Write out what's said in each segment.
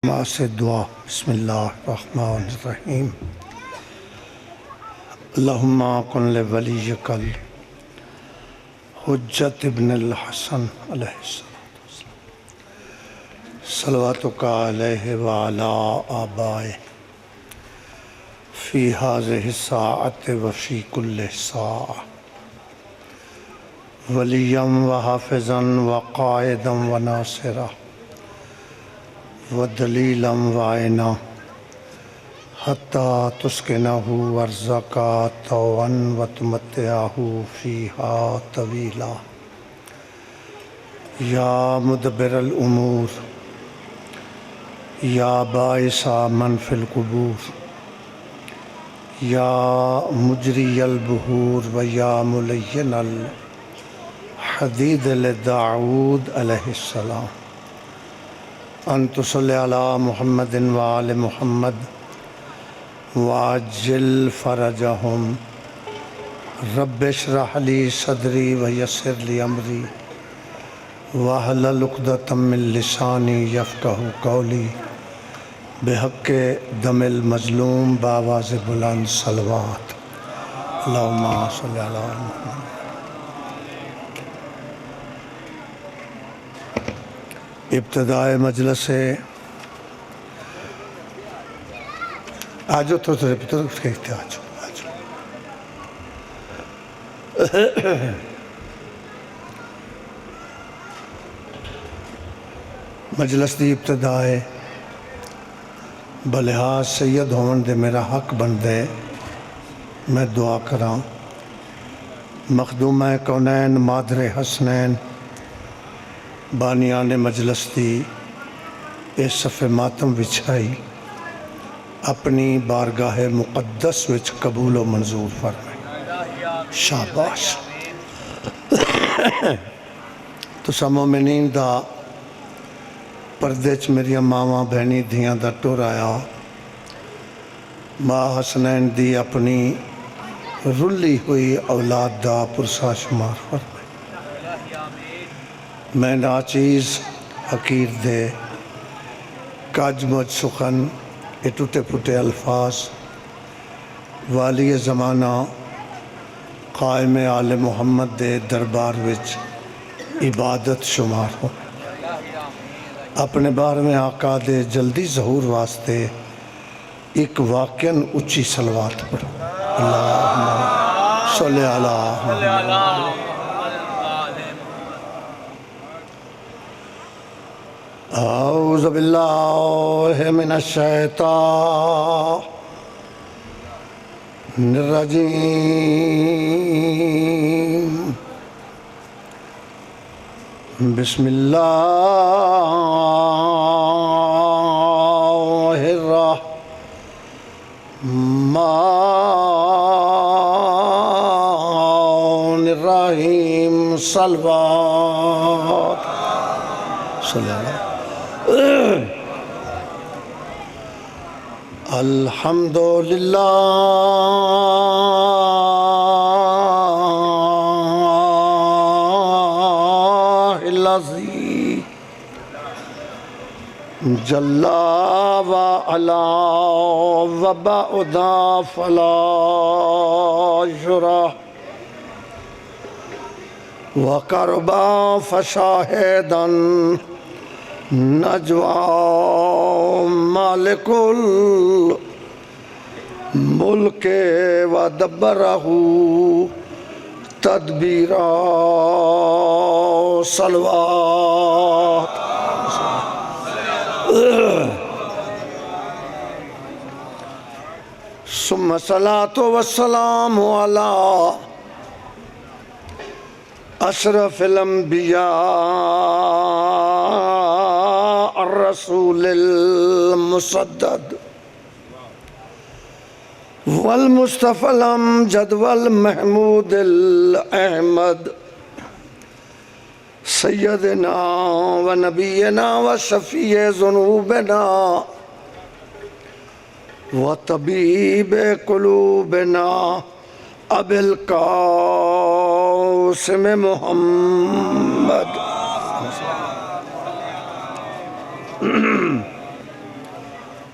ماں سے دعا۔ بسم اللہ الرحمن الرحیم۔ اللہم کن لولیک الحجۃ ابن الحسن علیہ السلام، صلواتک علیہ وعلی آبائہ فی ہذہ الساعۃ وفی کل ساعۃ، ولیًا وحافظا وقائدا وناصرا ودلیلا وعینا حتی تسکنہ ورزقا طوعا وتمتعہ فیہا طویلا، یا مدبر الامور، یا باعث من فی القبور، یا مجری البحور و یا ملین الحدید لداعود علیہ السلام، انت صلی علی محمد وآل محمد وعجل فرجہم، رب اشرح لی صدری ویسر لی امری واحلل عقدۃ من لسانی یفقہوا قولی، بحق دم المظلوم بآواز بلند صلوات۔ اللہم صلی علی محمد۔ ابتدائے مجلس ہے، آجو تھوڑے کہتے آجو۔ مجلس دی ابتدائے بلحاظ سید ہون دے میرا حق بندے میں دعا کراں، مخدومہ کونین مادر حسنین بانیان مجلس دی اس صف ماتم وچھائی اپنی بارگاہ مقدس وچ قبول و منظور فرمائے۔ شاباش۔ تسا مومنین دا پردے چ میری ماواں بہنی دھیاں دا ٹور آیا، ماں حسنین دی اپنی رلی ہوئی اولاد دا پرسا شمار فرمائے۔ میں ناچیز حقیر دے کاج مجھ سخن اے ٹوٹے پھوٹے الفاظ والی زمانہ قائم آل محمد دے دربار وچ عبادت شمار ہو، اپنے بار میں آقا دے جلدی ظہور واسطے ایک واقعاً اچھی صلوات پڑھو۔ اللہم صلی علی محمد۔ اعوذ باللہ من الشیطان الرجیم، بسم اللہ الرحمن الرحیم، صلوات صلی اللہ۔ الحمدللہ الذی جل وعلا وبعدا فلا یرا، وقربا فشاہدا نجوا، مالک الملک ودبرہ تدبیرا، صلوات۔ ثم الصلاة والسلام علی اشرف الانبیاء الرسول المسدد والمصطفى الامجد والمحمود الاحمد، سیدنا و نبینا و شفیع ذنوبنا و طبیب قلوبنا ابی القاسم محمد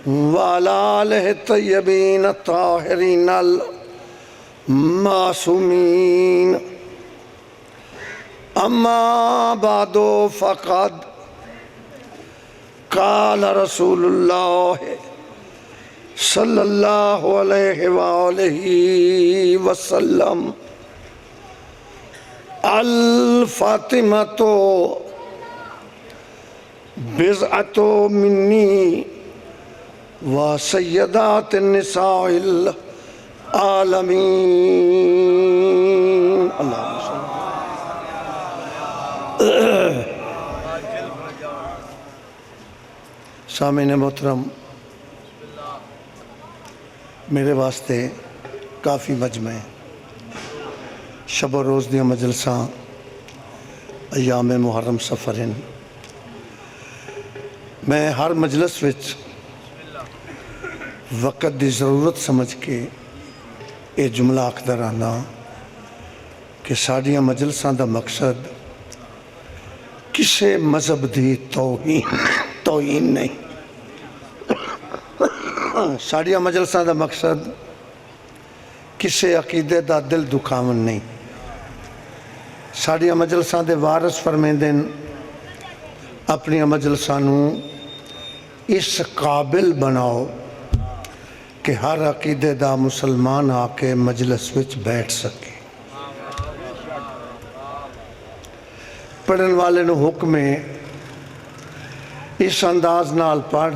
وعلى آلہ الطیبین الطاہرین المعصومین اما بعد فقد قال رسول اللہ صلی اللہ علیہ وآلہ وسلم الفاطمۃ بضعۃ منی وسیدات النساء العالمین۔ اللہم صل۔ سامعین محترم، میرے واسطے کافی مجمع ہے، شب و روز دیا مجلساں ایام محرم سفر ہیں۔ میں ہر مجلس وچ وقت دی ضرورت سمجھ کے یہ جملہ آکھدا رہنا کہ ساڈیاں مجلساں دا مقصد کسے مذہب دی توہین نہیں، ساڈیاں مجلساں دا مقصد کسے عقیدے دا دل دکھاون نہیں۔ ساڈیاں مجلساں دے وارث فرمیندے اپنی مجلساں نوں اس قابل بناؤ کہ ہر عقیدے دا مسلمان آ کے مجلس وچ بیٹھ سکے۔ پڑھن والے نو حکم ہے اس انداز نال پڑھ،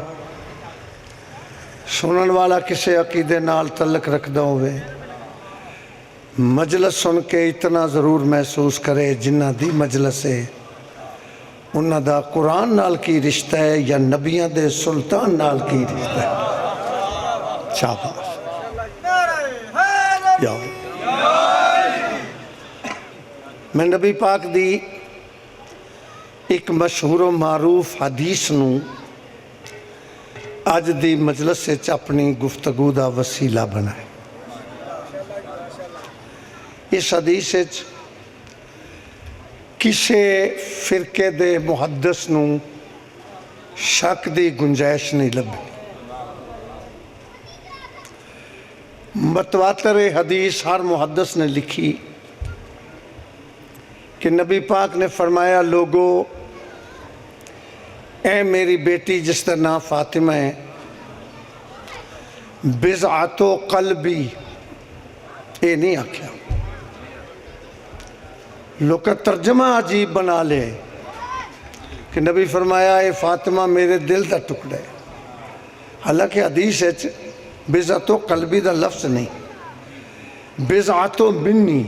سنن والا کسے عقیدے نال تعلق رکھدا ہوئے مجلس سن کے اتنا ضرور محسوس کرے جنہ دی مجلس ہے انہ دا قرآن نال کی رشتہ ہے یا نبیاں دے سلطان نال کی رشتہ ہے۔ شاباش یا میں نبی پاک دی ایک مشہور و معروف حدیث نوں آج دی مجلس سے اپنی گفتگو دا وسیلہ بنائے۔ اس حدیث سے کسے فرقے دے محدث نوں شک دی گنجائش نہیں لبھی۔ متواتر حدیث ہر محدث نے لکھی کہ نبی پاک نے فرمایا، لوگو اے میری بیٹی جس کا نام فاطمہ ہے، بضعۃ قلبی، یہ نہیں آکھیا، لوگ ترجمہ عجیب بنا لے کہ نبی فرمایا اے فاطمہ میرے دل دا ٹکڑا ہے، حالانکہ حدیث ہے بضعۃ قلبی دا لفظ نہیں، بضعۃ منی۔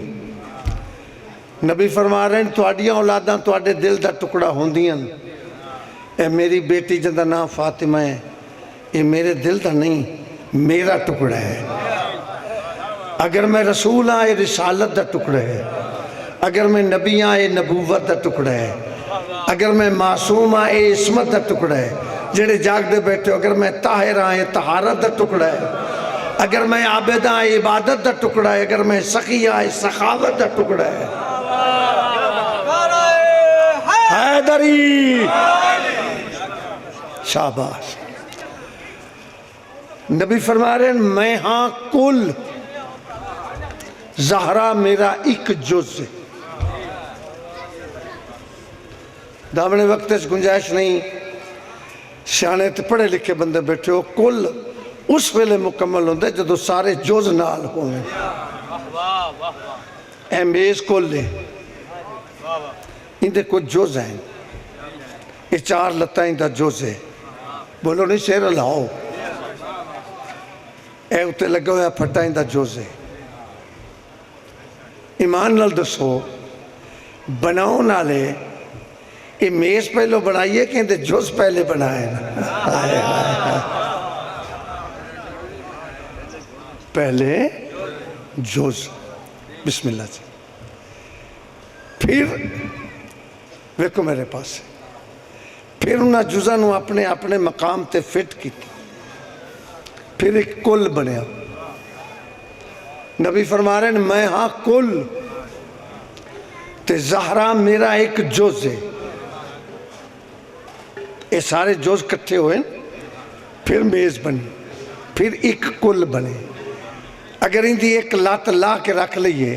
نبی فرما رہے ہیں تواڈیاں اولاداں تواڈے دل دا ٹکڑا ہوندیاں، اے میری بیٹی جن دا نام فاطمہ ہے، یہ میرے دل دا نہیں میرا ٹکڑا ہے۔ اگر میں رسول ہاں یہ رسالت دا ٹکڑا ہے، اگر میں نبی ہاں یہ نبوت دا ٹکڑا ہے، اگر میں معصوم ہاں یہ عصمت دا ٹکڑا ہے، جڑے جاگ دے بیٹھے ہو، اگر میں طاہر ہاں یہ طہارت دا ٹکڑا ہے، اگر میں عابد ہاں یہ عبادت دا ٹکڑا ہے، اگر میں سخی ہاں یہ سخاوت دا ٹکڑا ہے۔ حیدری شاباش۔ نبی فرما رہے ہیں میں ہاں کل، زہرا میرا ایک جز ہے۔ دامنے وقت اس گنجائش نہیں، سیانے تے پڑھے لکھے بندے بیٹھے ہو، کل اس ویلے مکمل ہوندے جدو سارے جز نال ہوئے۔ اے میز کل لے، اندے کچھ جز ہیں، یہ چار لتائیں اندہ جز ہے، بولو نہیں شیر لاؤ، اے اتے لگا ہویا پھٹا اندہ جز ہے۔ ایمان نال دسو بناؤ نالے یہ میز پہلو بنائیے کہ اندے جز پہلے بنائے، پہلے جز۔ بسم اللہ جی۔ پھر ویکو میرے پاس پھر انہاں جزاں نوں اپنے اپنے مقام تے فٹ کی، پھر ایک کل بنیا۔ نبی فرما رہے ہیں میں ہاں کل تے زہرا میرا ایک جز ہے۔ یہ سارے جز کٹھے ہوئے پھر میز بنی، پھر ایک کل بنے. اگر ان دی ایک لات لا کے رکھ لئیے،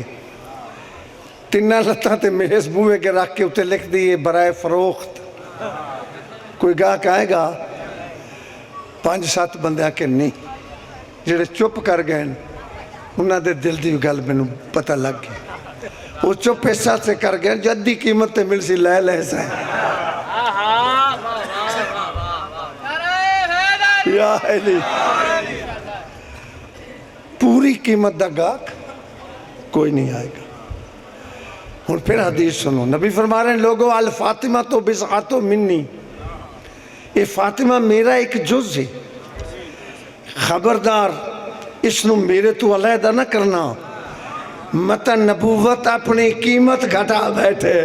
تینہ لتاں تے میز بوئے کے رکھ کے اتے لکھ دیئے برائے فروخت. کوئی گاہک آئے گا؟ 5-7 بندے آکے نہیں، جڑے چپ کر گئے انہاں دے دل دی گل میں پتہ لگ گیا. وہ چپ اس ساتھ سے کر گئے جدی قیمت تے مل سی لے لے سائیں. یا علی پوری قیمت دا گاہک کوئی نہیں آئے گا. اور پھر حدیث سنو، نبی فرما رہے ہیں لوگوں الفاطمہ تو بضعۃ منی، یہ فاطمہ میرا ایک جز ہے، خبردار اس نو میرے تو علیحدہ نہ کرنا، مت نبوت اپنی قیمت گھٹا بیٹھے.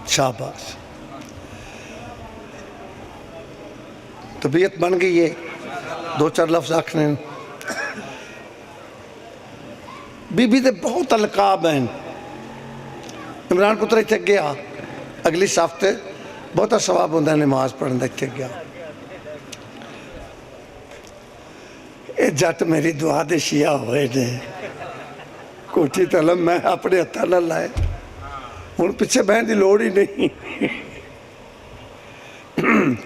شاباش. طبیعت بن گئی ہے 2-4 لفظ آکھنے. بی بی دے بہت القاب ہیں. عمران پتر اتھے گیا اگلی ہفتے بہت ثواب ہوندہ ہے نماز پڑھنے اتھے گیا. اے جٹ میری دعا دے شیعہ ہوئے نے کوٹھی طلب میں اپنے ہتھا نہ لائے ان پیچھے بہن دی لوڑ ہی نہیں.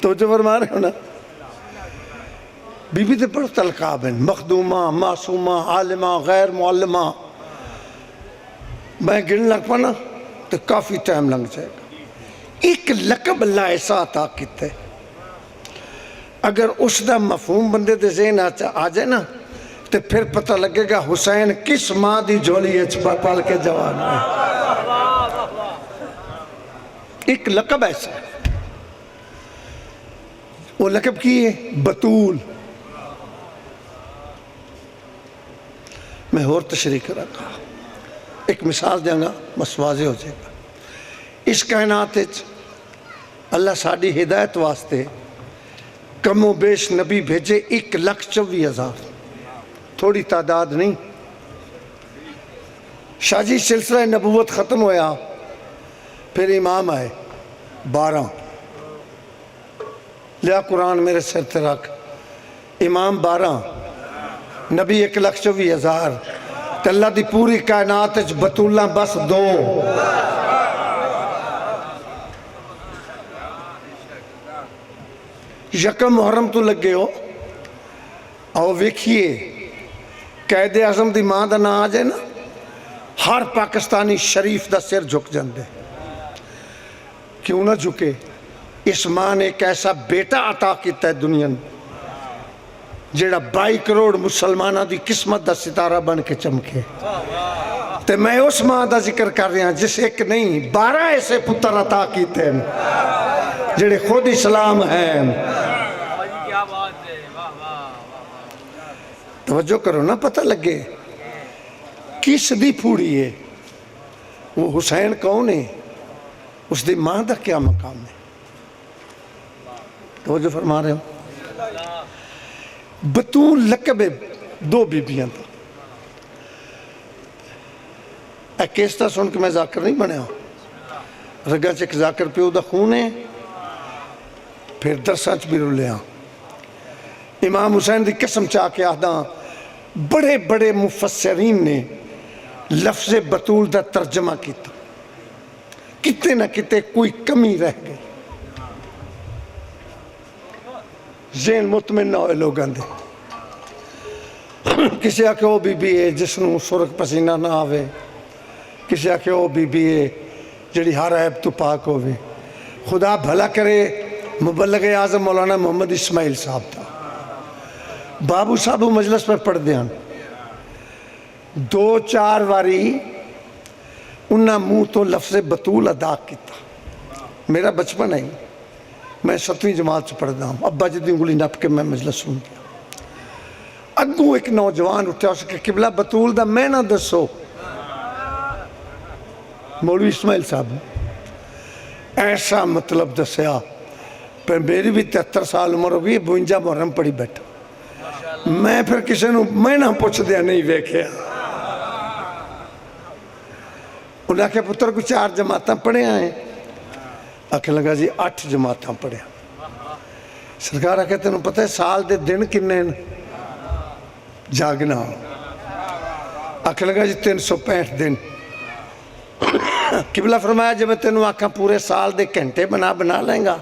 تو جو فرما رہے ہو نا بی بی دے بڑھ تلقاب ہیں، مخدومہ، معصومہ، عالمہ، غیر معلمہ. میں گن لگ پانا تو کافی ٹائم لگ جائے گا. ایک لقب اللہ ایسا عطا کیتا ہے اگر اس دا مفہوم بندے دے ذہن آ جائے نا تو پھر پتہ لگے گا حسین کس ماں دی جھولی اچھپا پال کے جوان ہے. ایک لقب ایسا ہے. وہ لقب کی ہے بطول. میں اور تشریح کرا گا، ایک مثال دیں گا بس واضح ہو جائے گا. اس کائنات اللہ ساڑھی ہدایت واسطے کم و بیش نبی بھیجے 1,24,000، تھوڑی تعداد نہیں. شاہ جی سلسلہ نبوت ختم ہویا، پھر امام آئے 12. لیا قرآن میرے سر تے رکھ، امام 12 نبی 1,24,000 تے اللہ دی پوری کائنات بطولہ بس 2. یکم محرم تو لگے ہو اور ویکھئے قائد اعظم دی ماں دا نہ آ جائے نا ہر پاکستانی شریف دا سر جھک جاندے. کیوں نہ جھکے؟ اس ماں نے ایک ایسا بیٹا عطا کیتا ہے دنیا جیڑا 22 کروڑ مسلمانہ دی قسمت دا ستارہ بن کے چمکے. تے میں اس ماں دا ذکر کر رہے ہیں جس ایک نہیں 12 ایسے پتر عطا کیتے ہیں جیڑے خود اسلام ہیں. توجہ کرو نا، پتہ لگے کس دی پھوڑی ہے. وہ حسین کون ہے؟ اس دی ماں دا کیا مقام ہے؟ توجہ فرما رہے ہو. بطول لقب 2 بیبیاں تھا. ایک کیسٹا سن کے میں ذاکر نہیں بنے ہوں، رگا چک ذاکر پیو دا خون ہے. پھر درسانچ بھی رولے ہاں. امام حسین دی قسم چاہ کے آدھاں بڑے بڑے مفسرین نے لفظ بطول دا ترجمہ کیتا، کتے نہ کتے کوئی کمی رہ گئی. ذہن مطمئن نہ ہوئے لوگ آندے. کسی آکے وہ بی بی ہے جس نو سرخ پسینہ نہ آوے، کسی آکے وہ بی بی ہے جڑی ہر عیب تو پاک ہوئے. خدا بھلا کرے مبلغ اعظم مولانا محمد اسماعیل صاحب تھا. بابو صاحب مجلس پر پڑھ دیاں 2-4 واری انہاں منہ تو لفظ بطول ادا کیتا. میرا بچپن ہے، میں 7ویں جماعت سے پڑھ ہوں. ابا جی دی انگلی نپ کے میں مجلس سن گیا. اگوں ایک نوجوان اٹھا اس کے قبلہ بطول دا میں نہ دسو. مولوی اسماعیل صاحب ایسا مطلب دسیا. پھر میری بھی 73 سال عمر ہو گئی، 52 محرم پڑھی بیٹھا. میں پھر کسی نو میں نہ پوچھ دیا نہیں ویکھیا. انہیں آخیا پتر کو 4 جماعتاں پڑھیا ہیں؟ آخر لگا جی 8 جماعتاں پڑھیا۔ سرکار آخیا تینوں پتہ ہے سال دے دن کنے جاگنا؟ آخر لگا جی 365 دن۔ قبلہ فرمایا جب میں تینوں آکھاں پورے سال دے گھنٹے بنا لیں گا؟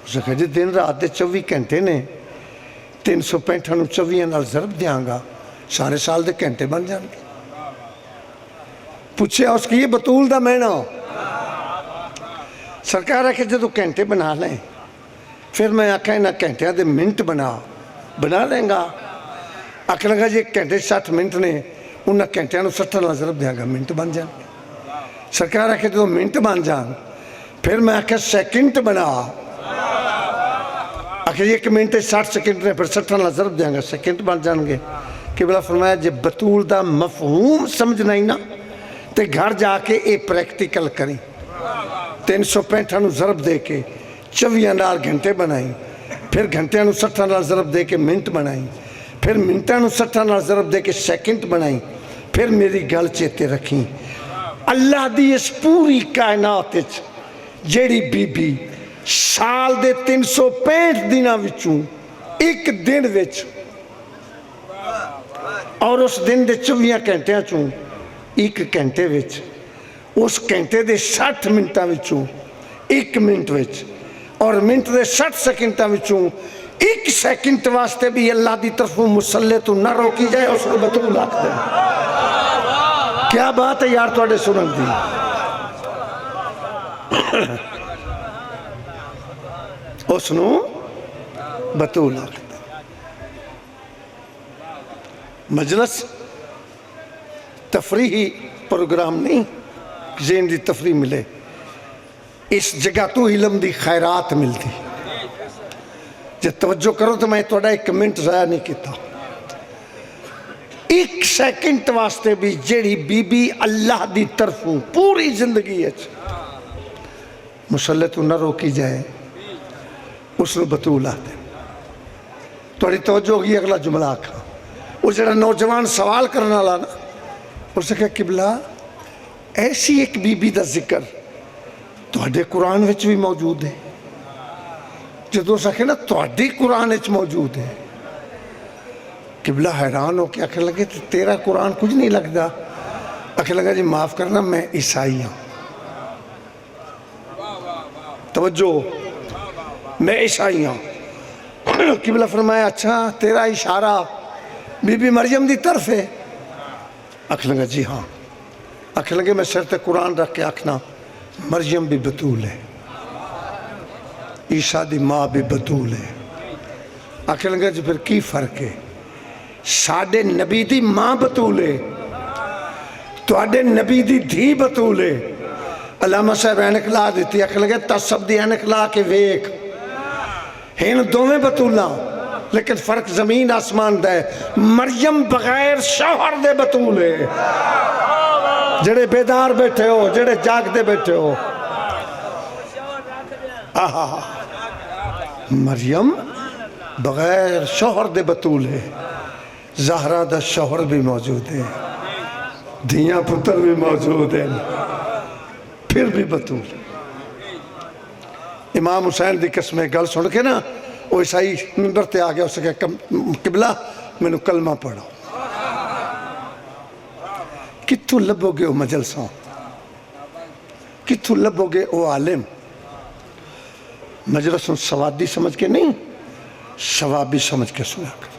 اس نے کہا جی دن رات دے 24 گھنٹے نے، 365 نو 24 نال ضرب دیاں گا، سارے سال دے گھنٹے بن جان گے۔ پوچھے اس کی یہ بطول دا میں نا؟ سرکار ہے کہ جدو گھنٹے بنا لیں پھر میں آکھا انہاں گھنٹیاں دے منٹ بنا لیں گا۔ آکھا لگا جی 1 گھنٹے 60 منٹ نے، انہاں گھنٹیاں نو 60 نال ضرب دیاں گا، منٹ بن جان گے۔ سرکار ہے کہ جدو منٹ بن جان پھر میں آکھا سیکنڈ بنا، آخر 1 منٹ 60 سیکنڈ نے، پھر 60 نال ضرب دیاں گا، سیکنڈ بن جان گے۔ قبلہ فرمایا جب بطول دا مفہوم سمجھنا ہی نا تے گھر جا کے اے پریکٹیکل کریں۔ 365 نو ضرب دے کے 24 نال گھنٹے بنائیں، پھر گھنٹیاں نو 60 نال ضرب دے کے منٹ بنائیں، پھر منٹاں نو 60 نال ضرب دے کے سیکنڈ بنائیں، پھر میری گل چیتے رکھیں۔ اللہ دی اس پوری کائنات جیڑی بی بی سال دے 365 دنوں وچوں ایک دن وچ اور اس دن دے 24 گھنٹیاں چوں ایک گھنٹے وچ، اس گھنٹے دے 60 منٹاں وچوں ایک منٹ وچ، اور منٹ دے 60 سیکنڈاں وچوں 1 سیکنڈ واسطے بھی اللہ دی طرفوں مسلط نہ روکی جائے، اس کو بطول آکھ دیں۔ کیا بات ہے یار تواڈے سنن دی؟ اس نو بطول آکھ دیں۔ مجلس تفریحی پروگرام نہیں، ذہن دی تفریح ملے، اس جگہ تو علم دی خیرات ملتی۔ جب توجہ کرو تو میں توڑا 1 منٹ ضائع نہیں کیتا۔ 1 سیکنڈ واسطے بھی جیڑی بی بی اللہ دی طرفوں پوری زندگی ہے مسلط نہ روکی جائے، اس نے بطول آتے۔ توڑی توجہ ہوگی اگلا جملہ آکھا۔ وہ جڑا نوجوان سوال کرنا لانا، اس نے کہا قبلہ ایسی ایک بی بی دا ذکر توڑے قرآن وچ بھی موجود ہے؟ جدو سکے نا توڑی قرآن وچ موجود ہے۔ قبلہ حیران ہو کے آکھے لگے تیرا قرآن کچھ نہیں لگتا؟ آکھے لگا جی معاف کرنا میں عیسائی ہوں۔ توجہ، میں عیسائی ہوں۔ قبلہ فرمایا اچھا تیرا اشارہ بی بی مریم دی طرف ہے؟ آکھے لگا جی ہاں۔ آکھے لگے میں سر تے قرآن رکھ کے آکھنا مریم بھی بطول ہے، عیسیٰ دی ماں بھی بطول ہے۔ آکھے لگا جی پھر کی فرق ہے؟ ساڑھے نبی دی ماں بطول ہے، توڑے نبی دی دھی بطول ہے۔ علامہ صاحب اینک لا دیتی، آکھے لگے تصب دی اینک لا کے ویک ہین دومیں بطولاں، لیکن فرق زمین آسمان دے۔ مریم بغیر شوہر دے بطول ہے۔ جڑے بیدار بیٹھے ہو، جڑے جاگ دے بیٹھے ہو، مریم بغیر شوہر دے بطول ہے۔ زہرہ دا شوہر بھی موجود ہے، دھیاں پتر بھی موجود ہیں، پھر بھی بطول۔ امام حسین دی قسمیں گل سن کے نا وہ عیسائی منبر تے آگیا، اس نے کہا قبلہ میں نے کلمہ پڑھا۔ کتھو لبو گے وہ مجلسوں، کتھو لبو گے وہ عالم؟ مجلسوں سوادی سمجھ کے نہیں، شوابی سمجھ کے سنا کر۔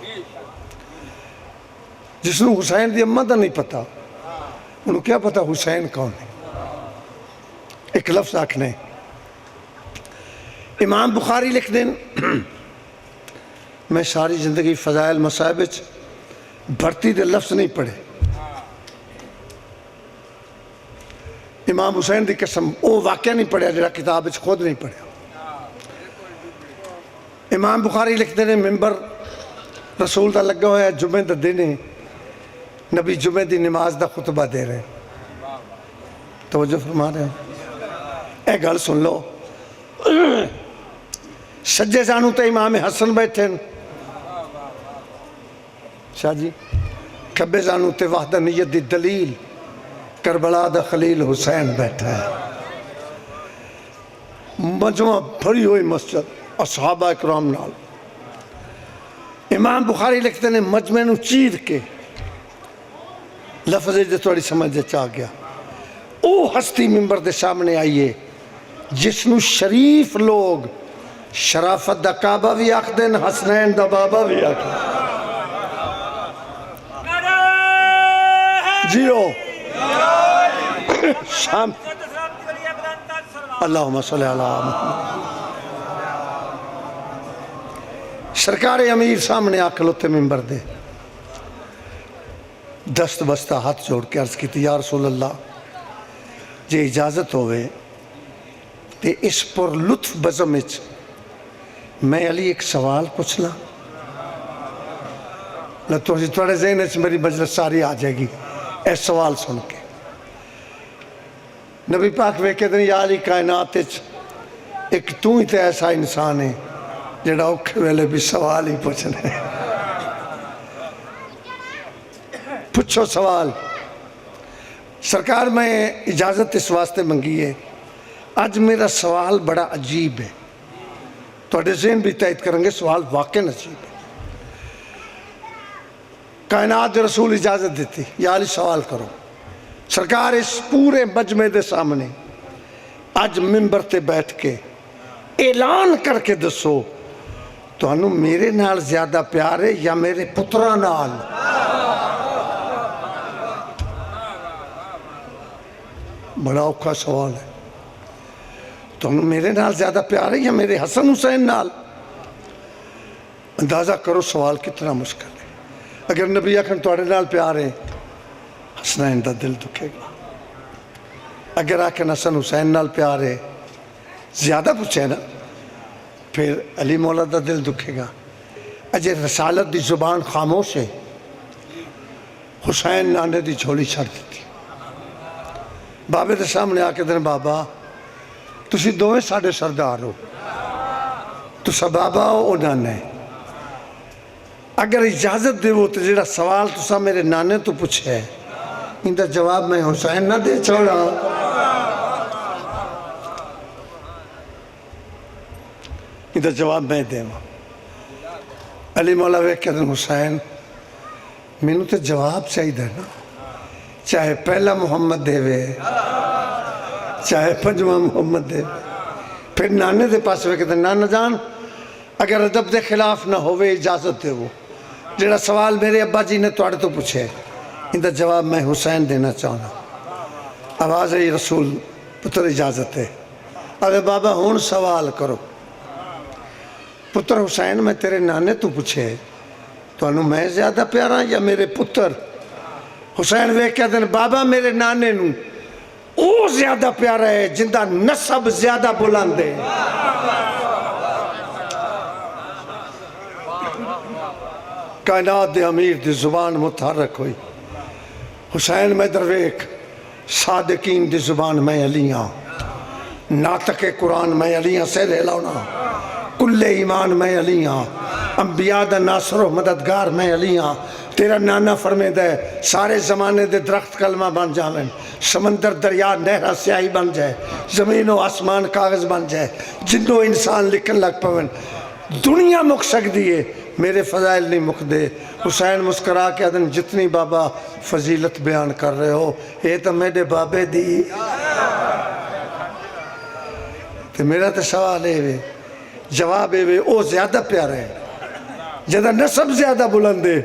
جس نے حسین دی اماں دا نہیں پتا، انہوں کیا پتا حسین کون ہے؟ ایک لفظ آکھنے امام بخاری لکھ دیں، میں ساری زندگی فضائل مصائب بھرتی دے لفظ نہیں پڑھے۔ امام حسین دی قسم وہ واقعہ نہیں پڑھیا جڑا کتاب خود نہیں پڑھیا۔ امام بخاری لکھ دیں ممبر رسول دا لگا ہوا ہے، جمعہ دا دن ہے، نبی جمعہ دی نماز دا خطبہ دے رہے ہیں۔ توجہ فرما رہے ہیں، اے گل سن لو۔ سجے زانو تے امام حسن بیٹھے ہیں، شاہ جی کھبے زانو تے وحدانیت دی دلیل کربلا دا خلیل حسین بیٹھا ہے، مجمع بھری ہوئی مسجد اصحابہ اکرام نال۔ امام بخاری لکھتے ہیں مجمع نو چیر کے لفظ جو تھوڑی سمجھ چاہ گیا، او ہستی ممبر دے سامنے آئیے جس نو شریف لوگ شرافت دا کعبہ بھی آکھ دین، حسنین دا بابا بھی آکھ دین۔ جیو شام اللہم صلی اللہ علیہ وسلم۔ سرکار امیر سامنے آکھ لوتے ممبر دے، دست بستہ ہاتھ جوڑ کے عرض کی تھی یا رسول اللہ جے اجازت ہوئے تے اس پر لطف بزمچ میں علی ایک سوال پوچھنا، تھوڑے ذہن سے میری مجلس ساری آ جائے گی ایس سوال سن کے۔ نبی پاک وے کہتے ہیں یا علی کائنات ایک تو ہی تے ایسا انسان ہے جڑا اوکھے ویلے بھی سوال ہی پوچھنے، پوچھو سوال۔ سرکار میں اجازت اس واسطے منگی ہے، آج میرا سوال بڑا عجیب ہے، توڑے ذہن بھی تائید کریں گے سوال واقع عجیب ہے۔ کائنات رسول اجازت دیتی یا علی سوال کرو۔ سرکار اس پورے مجمع دے سامنے آج ممبر تے بیٹھ کے اعلان کر کے دسو تو انہوں میرے نال زیادہ پیار ہے یا میرے پترہ نال؟ بڑا اوکھا سوال ہے، تو انہوں میرے نال زیادہ پیار ہے یا میرے حسن حسین نال؟ اندازہ کرو سوال کتنا مشکل ہے۔ اگر نبی اکھن توڑے نال پیار ہے حسنین دا دل دکھے گا، اگر آکھن حسن حسین نال پیار ہے زیادہ پوچھے نا پھر علی مولا دا دل دکھے گا۔ اجے رسالت دی زبان خاموش ہے، حسین نانے دی جھولی چھڑ دیتی، بابے دے سامنے آکے دن بابا تسی دوویں ساڑھے سردار ہو، تسا بابا ہو او نانے، اگر اجازت دے وہ تو جڑا سوال تسا میرے نانے تو پوچھے ہے ان دا جواب میں حسین نہ دے چھوڑا، ان دا جواب میں دے ماں۔ علی مولا وے کہتے ہیں حسین میں نے تو جواب چاہی دے نا، چاہے پہلا محمد دے وے چاہے پنجواں محمد دے، پھر نانے دے پاس وے کہتے ہیں نانا جان اگر ادب دے خلاف نہ ہوئے اجازت دے وہ جڑا سوال میرے ابا جی نے توڑے تو پوچھے ان دا جواب میں حسین دینا چاہنا۔ آواز ہے رسول پتر اجازت ہے، اگر بابا ہون سوال کرو۔ پتر حسین میں تیرے نانے تو پوچھے تو انہوں میں زیادہ پیارا یا میرے پتر؟ حسین وے کہتے ہیں بابا میرے نانے نوں او زیادہ پیارا ہے جندہ نسب زیادہ بلند ہے۔ کائنات دے امیر دی زبان متحرک ہوئی، حسین میں درویک صادقین دی زبان میں علیاں، ناطق قرآن میں علیاں سے لے لونا، کل ایمان میں علیاں، انبیاء دا ناصر و مددگار میں علیاں۔ تیرا نانا فرمے دے سارے زمانے دے درخت کلمہ بن جاویں، سمندر دریا نہرہ سیاہی بن جائے، زمین و آسمان کاغذ بن جائے، جنوں انسان لکھن لگ پویں، دنیا مک سکتی ہے میرے فضائل نہیں مک دے۔ حسین مسکرا کے ادن جتنی بابا فضیلت بیان کر رہے ہو یہ تو میرے بابے دی، تو میرا تو سوال ہے جواب ہے او زیادہ پیارا ہے جدہ نسب زیادہ بلند ہے۔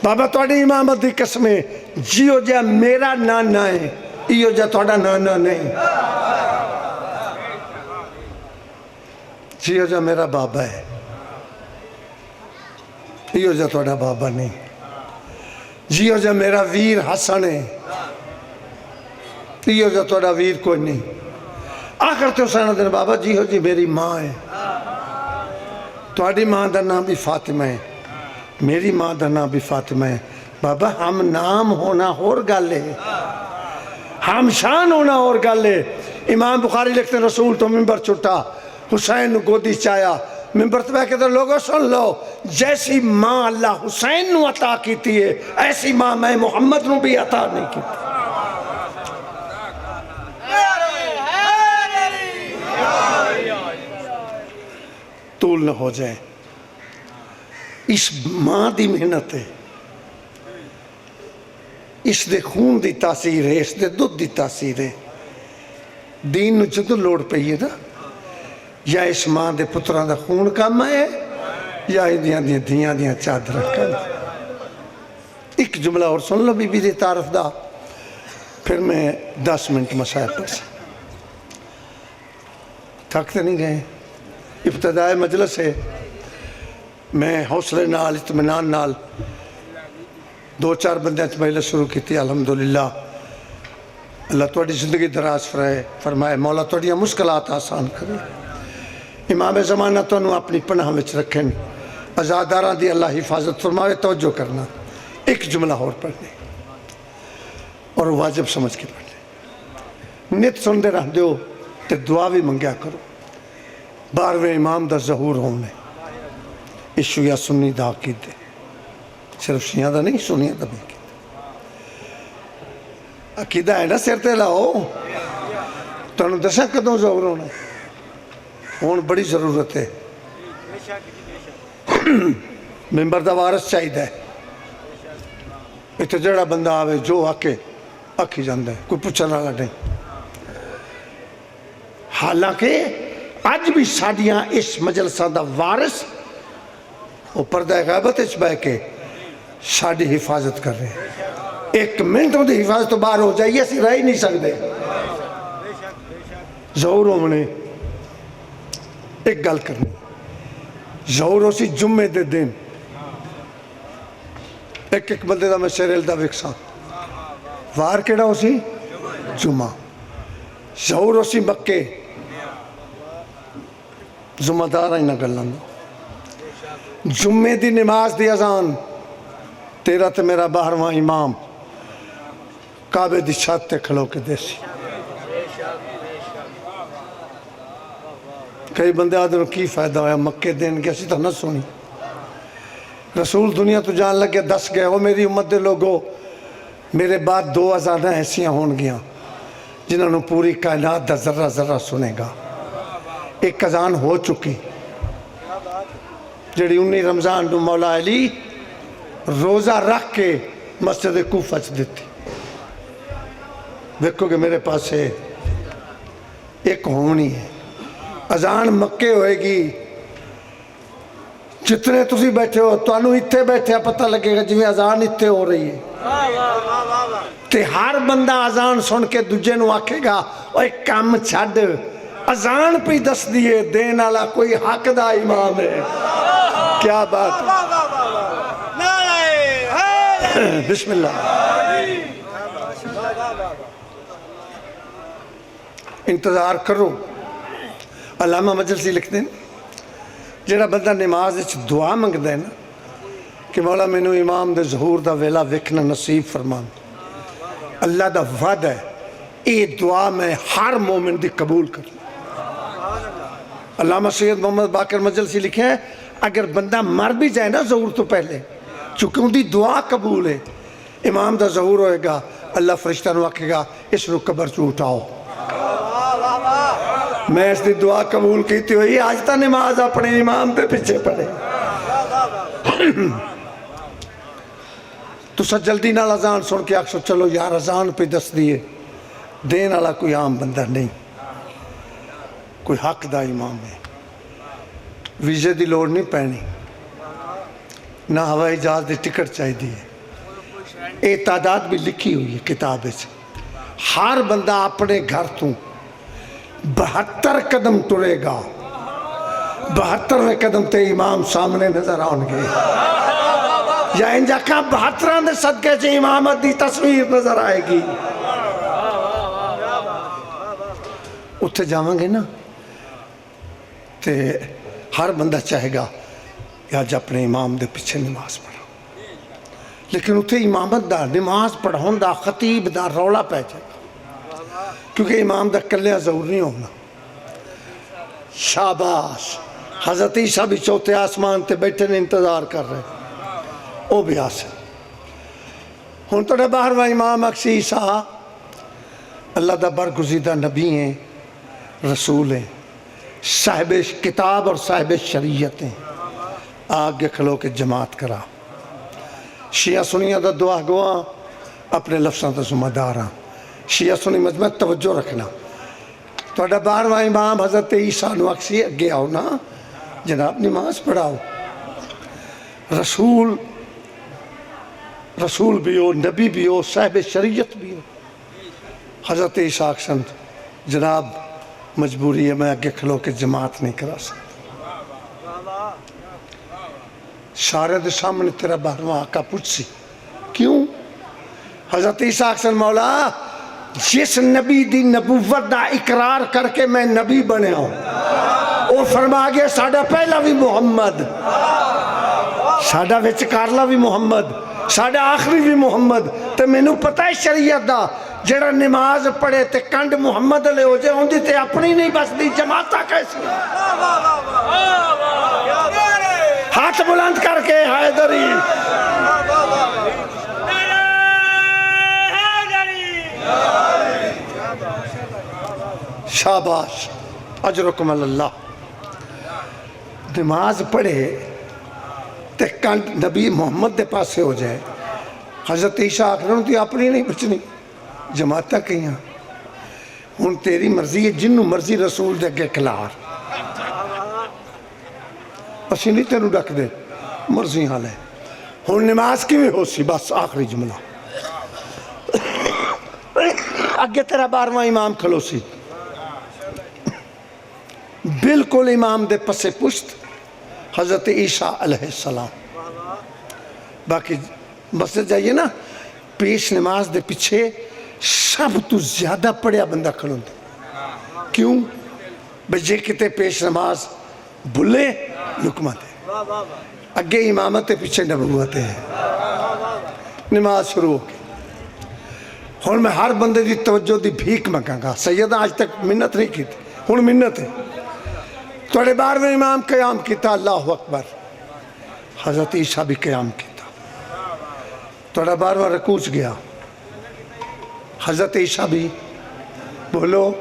بابا توڑی امامت دی قسمیں جیو جا میرا نانا ہے ایو جا توڑا نانا نہیں، جیو جا میرا بابا ہے ایو جا توڑا بابا نہیں، جیو جا میرا ویر حسن ہے ایو جا توڑا ویر کوئی نہیں۔ آخر تو حسین دن بابا جیو جی میری ماں ہے، توڑی ماں دا نام بھی فاطمہ ہے، میری ماں دا نام بھی فاطمہ ہے۔ بابا ہم نام ہونا اور گالے، ہم شان ہونا اور گالے۔ امام بخاری لکھتے ہیں رسول تو ممبر چھٹا، حسین گودی چایا، ممبر تو کہتے ہیں لوگوں سن لو جیسی ماں اللہ حسین نو عطا کیتی ہے ایسی ماں میں محمد نو بھی عطا نہیں کیتی۔ طول نہ ہو جائے. اس ماں دی محنت ہے, اس دے خون دی تاثیر ہے, اس دے دودھ دی تاثیر ہے. دین نو جدو لوڑ پئی ہے نا, یا اس ماں دے پتران دا خون کم ہے یا دیاں دیاں چادر کم. ایک جملہ اور سن لو بی بی دی تعارف دا, پھر میں 10 منٹ مسائل پڑھ سا. تھکتے نہیں گئے. ابتدائے مجلس ہے, میں حوصلے نال اطمینان نال 2-4 بندے مجلس شروع کی تھی. الحمدللہ اللہ تھوڑی زندگی دراز فرمائے, مولا تھوڑی مشکلات آسان کرے. امام زمانہ تو اپنی پناہ میں رکھیں, ازاداراں دی اللہ حفاظت فرمائے. توجہ کرنا, ایک جملہ اور پڑھنے اور واجب سمجھ کے پڑھنے. نت سندے رہ دیو تے دعا بھی منگیا کرو. 12ویں امام دا ظہور ہونے, اس شیعہ سنی دا عقیدے, صرف شیعہ دا نہیں, سنیہ دا بھی عقیدہ ہے نا. سر تے لاؤ تو انہوں دسا کدوں ظہور ہونا ہون بڑی ضرورت ہے. ممبر دا وارث چاہیے ہے. اتنے جڑا بندہ آوے جو آکے آکھی جاندہ ہے, کوئی پوچھنا والا نہیں. حالانکہ آج بھی ساڑیاں اس مجلسہ دا وارث وہ پردہ غیبت اس بے کے ساڑی حفاظت کر رہے ہیں. 1 منٹ میں دی حفاظت تو باہر ہو جائیے, اسی رہ ہی نہیں سکتے. ظہور ہونے ایک گل کرنی, ظہور ہو سی جمعے دے دن. ایک بندے دا میں سیریل دا وکساں, وار کیڑا ہو سی جمعہ. ظہور ہو سی مکے, جمعہ دار آئینہ گلن. جمعے دی نماز دی اذان, تیرا تے میرا 12واں امام کعبے دی چھت تے کھلو کے دیسی. کئی بندے آدھے کی فائدہ ہویا مکے دین گیا سی تو نہ سنی. رسول دنیا تو جان لگے 10 گئے, وہ میری امت دے لوگوں میرے بعد 2 اذانیں ایسیاں ہون گیا جنہوں نے پوری کائنات دا ذرہ ذرہ سنے گا. ایک اذان ہو چکی جڑی 19 رمضان نو مولا علی روزہ رکھ کے مسجد کوفہ چ دیتی. دیکھو کہ میرے پاس ہے ایک ہونی ہے. اذان مکے ہوئے گی, جتنے تسی بیٹھے ہو تو انہوں اتھے بیٹھے پتہ لگے گا جویں اذان اتھے ہو رہی ہے. تے ہر بندہ اذان سن کے دوجے نو آکھے گا اوہ ایک کام چھڑ, اذان پہ دس دیئے دین والا کوئی حق دا امام ہے. کیا بات ہے. بسم اللہ. انتظار کرو. علامہ مجلسی لکھتے ہیں جڑا بندہ نماز وچ دعا منگدا ہے نا کہ مولا مینوں امام دے ظہور دا ویلا ویکھنا نصیب فرمان, اللہ دا وعدہ ہے اے دعا میں ہر مومن دی قبول کر. علامہ سید محمد باقر مجلسی لکھے ہیں اگر بندہ مر بھی جائے نا ظہور تو پہلے, چونکہ ان دی دعا قبول ہے, امام دا ظہور ہوئے گا, اللہ فرشتہ نو آکھے گا اس رو قبر چو اٹھاؤ. میں اس دی دعا قبول کیتی ہوئی, آج تا نماز اپنے امام پہ پیچھے پڑے. تو سا جلدی نال اذان سن کے آکھو چلو یار اذان پہ دس دیئے دین والا کوئی عام بندہ نہیں, کوئی حق دا امام ہے. ویزے دی لوڑ نہیں پہنی, نہ ہوائی جہاز دی ٹکٹ چاہی دی ہے. اے تعداد بھی لکھی ہوئی ہے کتاب سے. ہر بندہ اپنے گھر تو 72 قدم ٹرے گا, 72ویں قدم تے امام سامنے نظر آن گے, یا انجا کا 72 دے صدقے سے امامت دی تصویر نظر آئے گی. اتھے جاؤں گے نا تے ہر بندہ چاہے گا کہ آج اپنے امام دے پیچھے نماز پڑھا, لیکن اتھے امامت دا نماز پڑھون دا خطیب دا رولا پہ جائے, کیونکہ امام دا کلیاں ضرور نہیں ہونا. شاباش, حضرت عیسیٰ بھی چوتھے آسمان تے بیٹھے نے انتظار کر رہے, او بھی آسے. ہون تو 12واں امام اکسی عیسیٰ اللہ دا برگزیدہ نبی ہیں, رسول ہیں, صاحب کتاب اور صاحب شریعت ہیں، آگے کھلو کے جماعت کرا۔ شیعہ سنیاں دا دعا گواں اپنے لفظاں دا ذمہ دار ہاں۔ شیعہ سنی مجمع توجہ رکھنا، توڑا 12واں امام حضرت عیسیٰ نو اکسی اگے آؤ نا جناب، نماز پڑھاؤ۔ رسول بھی ہو، نبی بھی ہو، صاحب شریعت بھی ہو۔ حضرت عیسیٰ اکسن جناب مجبوری ہے، میں آگے کھلو کے جماعت نہیں کرا سکتا، سارے دے سامنے تیرا 12واں آقا پوچھ سی کیوں؟ حضرت عیسیٰ اکسن مولا جس نبی دی نبوت دا اقرار کر کے میں نبی بنے ہوں، وہ فرما گیا ساڑھا پہلا بھی محمد، ساڑھا وچکارلا بھی محمد، ساڑھا آخری بھی محمد۔ تو میں نو پتہ ہے شریعت دا جڑا نماز پڑھے تے کنڈ محمد لے ہو جائے، ہوندی تے اپنی نہیں بس دی جماعتہ کیسی؟ ہاتھ بلند کر کے حیدری، شاباش، اجرکم اللہ۔ نماز پڑھے تے کنڈ نبی محمد دے پاس سے ہو جائے، حضرت عیسیٰ آخروں تی اپنی نہیں بچنی، جماعتہ کہیں ہون تیری مرضی ہے، جنوں مرضی رسول دے اگے کھلار، اسی نہیں تینوں ڈک دے، مرضی حال ہے۔ ہون نماز کی بھی ہو سی، بس آخری جملہ، اگے تیرا 12واں امام کھلو سی، بالکل امام دے پسے پشت حضرت عیسیٰ علیہ السلام۔ باقی مسجد جائیے نا، پیش نماز دے پیچھے سب تو زیادہ پڑھیا بندہ کھلوں دے، کیوں؟ بجے کتے پیش نماز بھلے لکمہ دے، اگے امامت دے پیچھے نبوت ہے، نماز شروع ہو گئی۔ ہون میں ہر بندے دی توجہ دی بھیک مانگاں گا، سیدہ آج تک منت نہیں کی تھی، ہون منت ہے۔ توڑے 12ویں امام قیام کیتا، اللہ اکبر، حضرت عیسیٰ بھی قیام کیتا، توڑا 12واں رکوع گیا، حضرت عیسیٰ بھی بولو،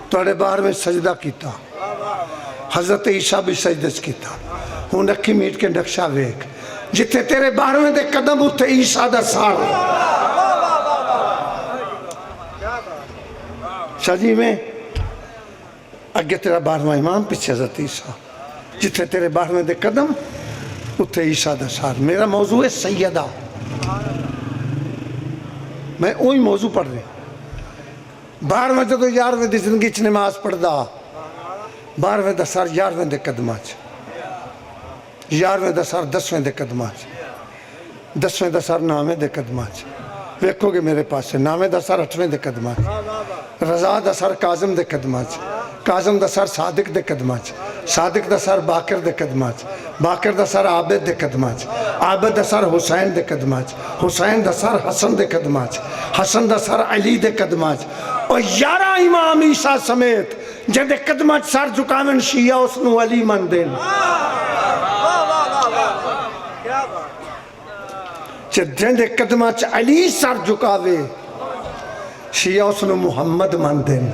توڑے 12ویں سجدہ کیتا، حضرت عیسیٰ بھی سجدہ کیتا۔ ہون رکھی میٹ کے نقشہ ویک، جتے تیرے 12ویں دے قدم اٹھے عیسیٰ دا سار شاجی میں اگے تیرا 12واں امام پیچھے حضرت عیسیٰ، جتنے تیرے 12ویں دے قدم اتھے عیسیٰ دا سار۔ میرا موضوع ہے سیدہ، میں وہی موضوع پڑھ رہے 12ویں جدو 11ویں دی زندگی چ نماز پڑھ دا، 12ویں دا سار 11ویں دے قدمہ چ، 11ویں دا سار 10ویں دے قدمہ چ، 10ویں دا سار 9ویں دے قدمہ چ، ویکھو گے میرے پاس سے 9ویں دا سار 8ویں دے قدمہ چ، رضا دا سار کاظم دے قدمہ چ، کاظم دا سر صادق دے قدمہ چ، صادق دا سر باقر دے قدمہ چ، باقر دا سر عابد دے قدمہ چ، عابد دا سر حسین دے قدمہ چ، حسین دا سر حسن دے قدمہ چ، حسن دا سر علی دے قدمہ چ، اور 11 امام عیسیٰ سمیت جن دے قدمہ چ سر جھکاون شیعہ اس نو علی من دین، جن دے قدمہ چ علی سر جھکاوے شیعہ اس نو محمد من دین،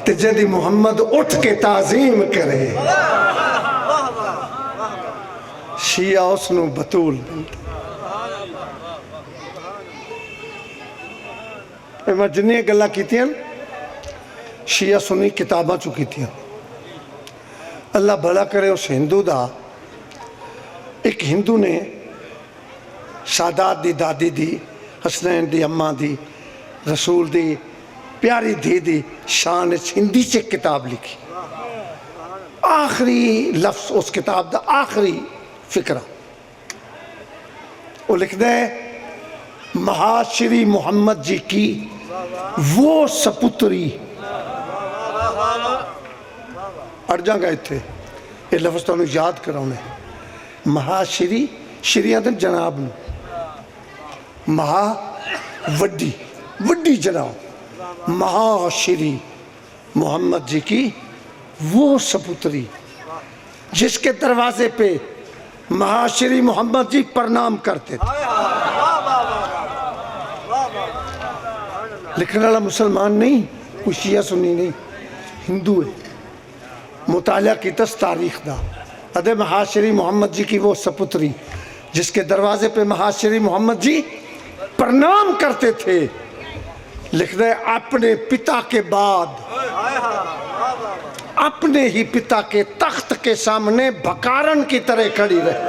تے جدی محمد اٹھ کے تعظیم کرے شیعہ اس نو بطول بنتے۔ میں جنہیں گلہ کیتی ہیں شیعہ سنی کتابہ چکی ہیں، اللہ بھلا کرے اس ہندو دا، ایک ہندو نے سادات دی دادی دی، حسنین دی اماں دی، رسول دی پیاری دھی دی شان ہندی سے کتاب لکھی، آخری لفظ اس کتاب دا آخری فکرہ وہ لکھ دے مہاشری محمد جی کی وہ سپتری، اڑ جاں گئے تھے یہ لفظ تو انہوں یاد کراؤنے، مہاشری شریعہ دن جناب نو، مہا وڈی وڈی جناب، مہاشری محمد جی کی وہ سپتری جس کے دروازے پہ مہاشری محمد جی پرنام کرتے تھے۔ لکھنے والا مسلمان نہیں، کوئی شیعہ سنی نہیں، ہندو ہے، مطالعہ کی تس تاریخ دا ادے محاشری محمد جی کی وہ سپتری جس کے دروازے پہ محاشری محمد جی پرنام کرتے تھے، لکھ دے اپنے پتا کے بعد اپنے ہی پتا کے تخت کے سامنے بھکارن کی طرح کھڑی رہے۔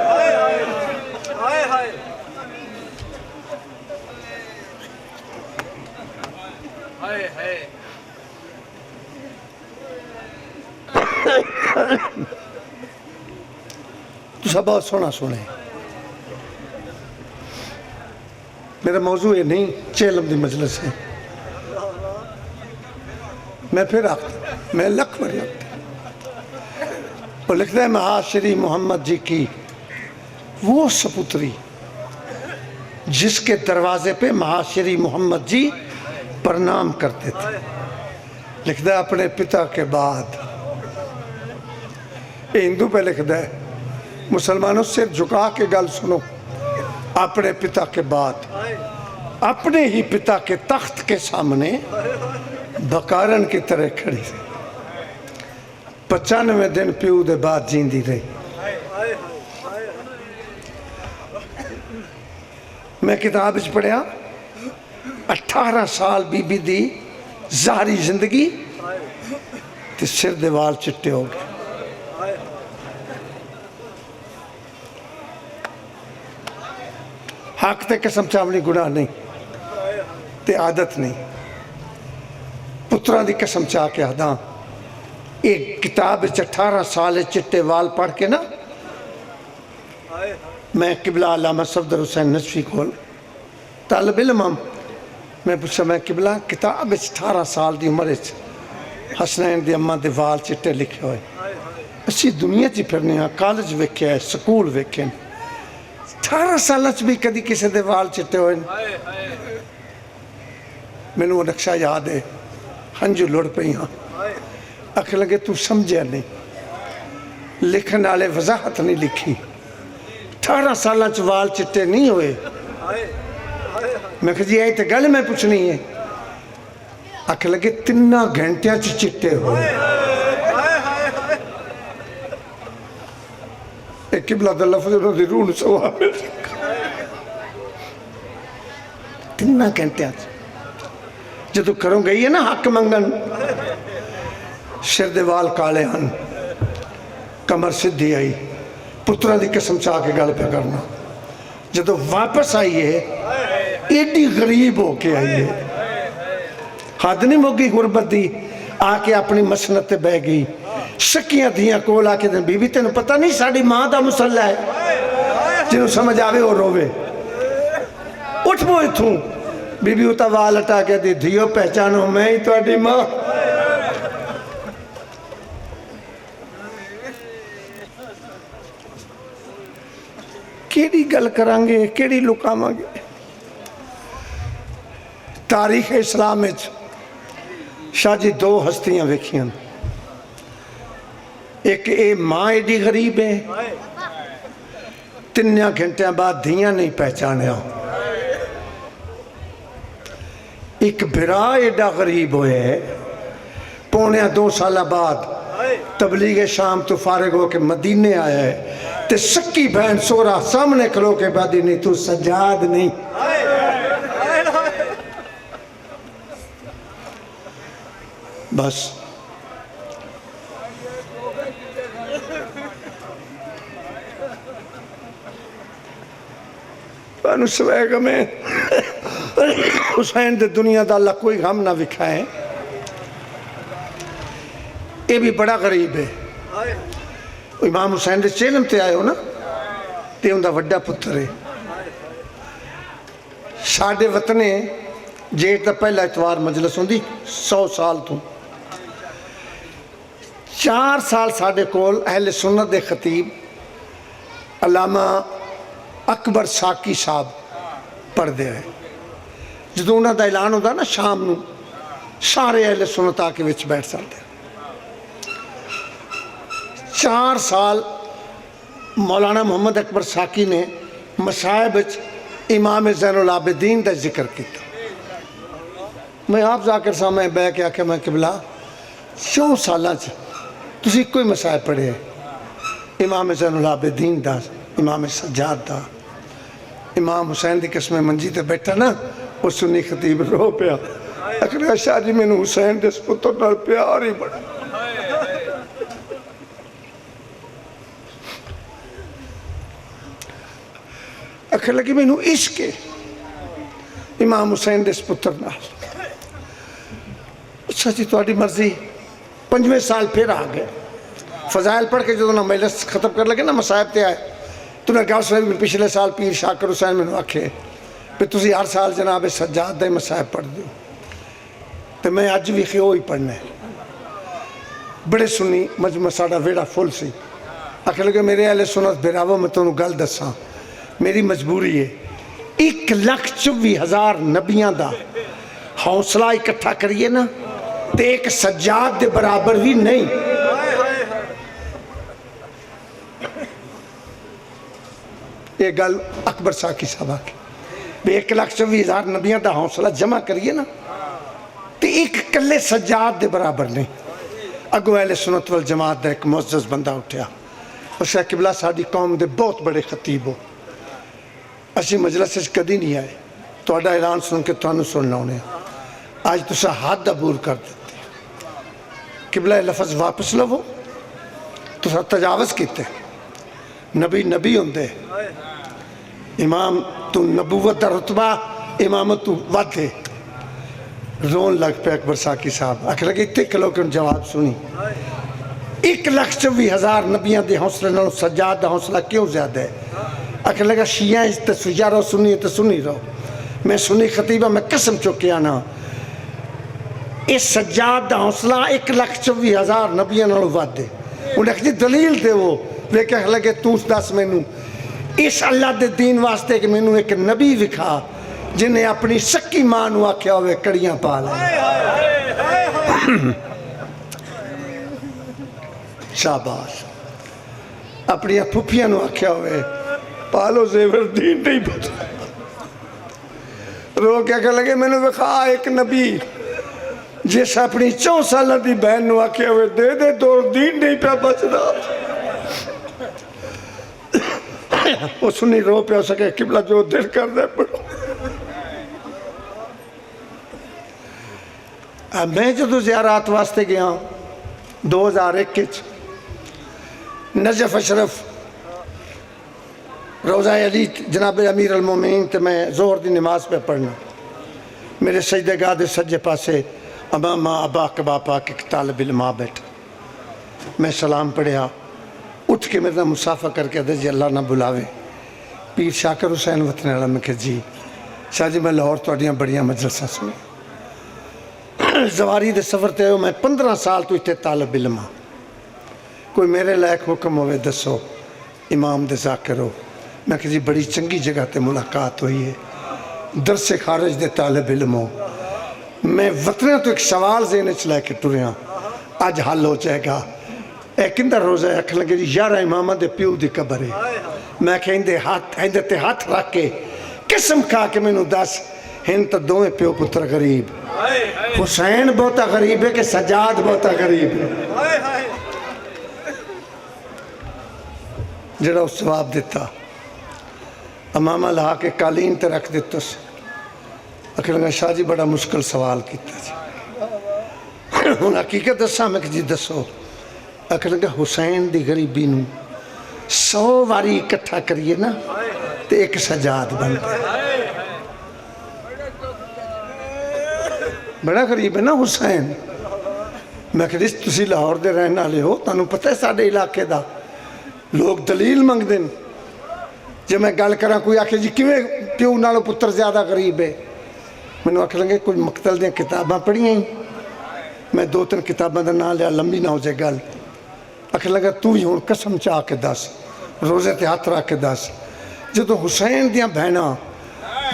تو سب بہت سونا سنے، میرا موضوع یہ نہیں چیلم دی مجلس ہے، میں پھر آختا میں لکھ بڑی آختا وہ لکھتا ہے محاشری محمد جی کی وہ سپتری جس کے دروازے پہ محاشری محمد جی پرنام کرتے تھے، لکھتا ہے اپنے پتا کے بعد۔ ہندو پہ لکھتا ہے مسلمانوں سے جھکا کے گل سنو، اپنے پتا کے بعد اپنے ہی پتا کے تخت کے سامنے بکارن کی طرح کھڑی رہی، 95 دن پیو دے بعد جیندی رہی۔ میں کتاب اچ پڑھیا 18 سال بی بی دی ظاہری زندگی تے سر دے وال چٹے ہو گئے۔ حق تے قسم چاونی گناہ نہیں تے عادت نہیں، پتران دی قسم چاہ کے آدھاں ایک کتاب 18 سال چٹے وال پڑھ کے نا، میں قبلہ علامہ صفدر حسین نجفی کول طالب علم ہم، میں پوچھا میں قبلہ کتاب 18 سال دی عمر حسنین دی اماں دے وال چٹے لکھے ہوئے، اسی دنیا چی پھرنے ہاں، کالج ویکھے ہے، سکول ویکھے 18 سالہ بھی کدی کسی دے وال چٹے ہوئے۔ میں نے وہ نقشہ یاد ہے، ہنجو لڑ پہ یہاں اکھ لگے تو سمجھے نہیں، لکھن والے وضاحت نہیں لکھی، 18 سالہ وال چٹے نہیں ہوئے۔ میں کہا جی آئی تے گل میں پوچھنی ہے، اکھ لگے 3 گھنٹے چٹے ہوئے۔ ایک قبلہ دا لفظ انہوں دی روح سوا مل سکا 3 گھنٹے جدو کروں گئی ہے نا حق منگن، سر دے وال کالے ہن، کمر سدھی آئی، پترہ دی قسم چاہ کے گل پہ کرنا، جدو واپس آئی ہے ایڈی غریب ہو کے آئی ہے، حد نہیں موگی غربت دی، آ کے اپنی مسنت بہ گئی، شکیاں دیاں کول آ کے دن بی بی تینوں پتہ نہیں ساڑی ماں دا مسلح ہے، جنہوں سمجھ آوے اور روے، اٹھ بوئی تھوں، بی بی ہوتا وال اٹھا کے دی دھیو پہچانو میں ہی تو اڈی ماں۔ کیڑی گل کرانگے، کیڑی لکامانگے؟ تاریخ اسلام میں شاہ جی 2 ہستیاں ویکھیاں، ایک اے ماں ایڈی غریب ہے، 3 گھنٹے بعد دھیاں نہیں پہچانے ہوں، ایک بھرا ایڈا غریب ہوئے ہے، 1.25 سالہ بعد تبلیغ شام تو فارغ ہو کے مدینے آیا ہے، تے سکی بہن سورا سامنے کھلو کے بعد ہی نہیں تو سجاد نہیں۔ بس پانو سوائے گا میں حسین دے دنیا دا اللہ کوئی غم نہ وکھائے، یہ بھی بڑا غریب ہے۔ امام حسین دے چیلم تے آئے ہو نا، تے ان دا وڈا پتر ہے، ساڑھے وطنے جیٹ دا پہلا اتوار مجلس ہوں دی 100 سال تو 4 سال ساڑھے کول اہل سنت دے خطیب علامہ اکبر ساکی صاحب پڑھ دے ہیں، جدو انہوں دا اعلان ہوتا نا شام نو سارے اہل سنت آکے وچ بیٹھ سکتے ہیں۔ 4 سال مولانا محمد اکبر ساکی نے مصائب امام زین العابدین دا ذکر کیتا، میں آپ ذاکر صاحب میں بے کے آکے میں قبلہ 4 سالہ تسی کوئی مسائب پڑھے امام زین العابدین دا امام سجاد دا امام حسین دی قسم منجی تے بیٹھا نا وہ سنی خطیب رو پیا اکھر شاہ جی میں نے حسین دے سپتر نال پیار ہی بڑا اکھر لگی میں نے عشق امام حسین دے سپتر نال اچھا جی تواڈی مرضی 5ویں سال پھر آ گئے فضائل پڑھ کے جو مجلس ختم کر لگے نا مسائب تے آئے تو نے کہا سوئے پچھلے سال پیر شاکر حسین میں نے آکھے پہ تسی ہر سال جناب سجاد دے مسائب پڑھ دیو تو میں آج بھی خیو ہی پڑھنا ہے بڑے سنی مجمع ساڑا ویڑا فل سی آکھے لگے میرے اہل سنت بیراو میں تو انہوں گل دساں میری مجبوری ہے 1,24,000 نبیاں دا حوصلہ اکٹھا کریے نا تے ایک سجاد دے برابر بھی نہیں یہ گل اکبر ساکی صاحبہ کی بے 1,24,000 نبیاں دا حوصلہ جمع کریے نا تے ایک کلے سجاد دے برابر نہیں اگو اہل سنت والجماعت دا ایک معزز بندہ اٹھیا اس سے قبلہ ساڑی قوم دے بہت بڑے خطیب ہو اسی مجلس سے کدی نہیں آئے تو اڈا اعلان سن کے تو انہوں سننا ہونے آج تو سا حد عبور کر دیتے قبلہ لفظ واپس لو تو سا تجاوز کیتے نبی نبی ہوندے امام تو نبوت دا رتبہ امامت تو ودھے رون لگ پہ اکبر ساکی صاحب آکھ لگے اتنے کلو کے ان جواب سنی 1,24,000 نبیاں دے حوصلہ نہ سجاد دا حوصلہ کیوں زیادہ ہے آکھ لگا شیعہ اس تے سجا رہو سنی رہو میں سنی خطیبہ میں قسم چکے آنا اس سجاد دا حوصلہ 1,24,000 نبیاں نہ ودھے انہیں کہا دلیل دے وہ کہہ لگے تو دس میں نو اس اللہ دے دین واسطے کہ میں نو ایک نبی وکھا جنہیں اپنی سکی ماں نو آکھیا ہوئے کڑیاں پالا شاباش اپنی پھپیاں نو آکھیا ہوئے پالو زیور دین نہیں پتا رو کیا کہ لگے میں نے وکھا ایک نبی جس اپنی 4 سالہ دی بہن نو آکھیا ہوئے دے دے دور دین نہیں پہ بچنا وہ سنی رو پہ ہو سکے قبلہ جو دل کر دے پڑھو میں جو زیارات واسطے گیا 2001 نجف اشرف روزہ علی جناب امیر المومنین تے میں زہر دی نماز پہ پڑھنا میرے سجدہ گاہ دے سجے پاسے امام ابا کباپا کے طالب علم بیٹھا میں سلام پڑھیا اٹھ کے میرا مسافہ کر کے دے جی اللہ نہ بلاوے پیر شاکر حسین وطن اللہ میں کہ جی شاہ جی میں لاہور توڑیاں بڑیاں مجلسہ سنی زواری دے سفر تے ہو میں 15 سال تو اتنے طالب علم ہاں کوئی میرے لائق حکم ہوئے دسو امام دے ذاکر ہو میں کہ جی بڑی چنگی جگہ تے ملاقات ہوئی ہے درس خارج دے طالب علم ہو میں وطنہ تو ایک سوال ذہنے چلائے کے ٹریاں آج حل ہو جائے گا ایک اندر روزہ ہے اکھ لگے جی 11 امامہ دے پیو دی قبر ہے میں کہ اندے تے ہاتھ رکھ کے قسم کھا کے میں نو دس ہن تو دوئے پیو پتر غریب حسین بہتا غریب ہے کہ سجاد بہتا غریب ہے جڑا اس جواب دیتا امامہ لہا کے قالین تے رکھ دیتا سے اکھ لگا شاہ جی بڑا مشکل سوال کیتا جی ہن حقیقت دسا میں کہ جی دسو اکھ لگا حسین دی غریبی نو 100 واری اکٹھا کریے نا تے ایک سجاد بنتا ہے بڑا غریب ہے نا حسین میں کہ جس تسی لاہور دے رہنا لے ہو تانوں پتہ ہے ساڑے علاقے دا لوگ دلیل منگ دیں جب میں گل کراں کوئی آکھے جی کیویں پیو نالو پتر زیادہ غریب ہے میں نے آکھ لگے کوئی مقتل دیں کتاباں پڑھی ہیں میں 2-3 کتاباں دا نام لیا لمبی نہ ہو جائے گل آکھ لگا تو ہی ہوں قسم چاہ کے دس روزے تے ہاتھ رکھ کے دس جدو حسین دیاں بہناں